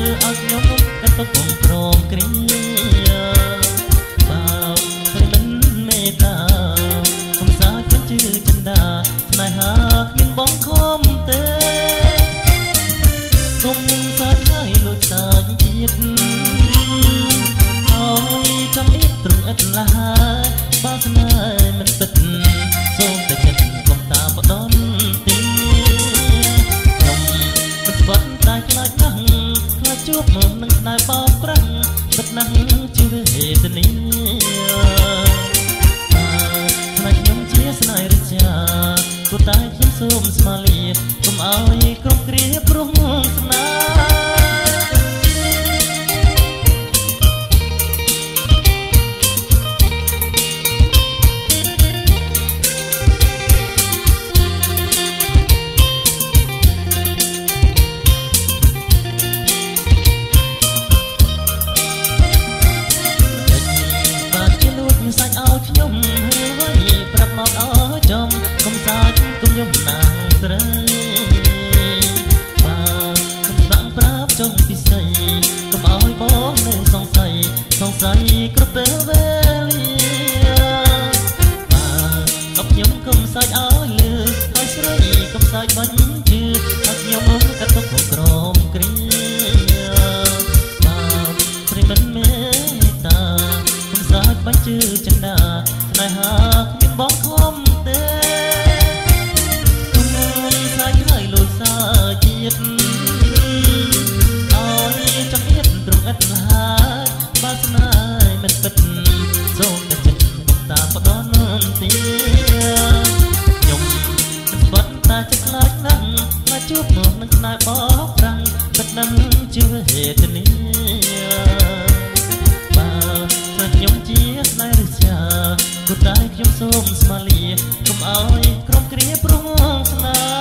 ឲ្យខ្ញុំកាត់ទុកបងព្រមគ្រាបើព្រមមិនមេត្តាកុំសាចជឿចិន្តាស្នេហាគ្មានបងខំទេគុំសាច់ហើយលួចសាច់ជាតិហើយចាំអៀតត្រង់ឥតឡាបើស្នេហ៍មិនពិតសូមតែចិត្តកុំតាបដនទីខ្ញុំមិនស្បត់តែខ្លាចណាស់ខ្លាចជួបមកនឹងស្នេហ៍បោកប្រាំងពិតណាស់ជាវេទនាស្នេហ៍ខ្ញុំជាស្នេហ៍រិជាគូតែខ្ញុំសូមស្មាលាកុំឲ្យគ្រប់គ្រាព្រោះស្នេហ៍សាច់ឲ្យខ្ញុំហើយប្រាប់មកឲ្យចំកុំសាច់កុំយំណាស់ស្រីបើកុំដាក់ប្រាប់ចុងពិសីកុំឲ្យបងនៅសង្ស័យគ្រប់ពេលវេលាបើខ្ញុំកុំសាច់ឲ្យលឺឲ្យស្រីកុំសាច់បាញ់ជឿឲ្យខ្ញុំកាត់ទុកក្រមគ្រាបើព្រិមិនមេត្តាសាច់បាញ់ជឿចិន្តាស្នេហាគ្មានបងខំទេគុំសាច់ហើយលួចសាជាតិឲ្យចាំទៀតត្រង់ឥតឡាបើស្នេហ៍មិនពិតសូមតែចិត្តកុំតាបដនទីខ្ញុំមិនស្បត់តែចិត្តខ្លាចណាស់ខ្លាចជួបមកនឹងស្នេហ៍បោកប្រាំងពិតណាស់ជាហេតុនេះខ្ញុំជាស្នេហ៍រិជាគូតែខ្ញុំសូមស្មាលាកុំឲ្យក្រុមគ្រាព្រោះស្នេហ៍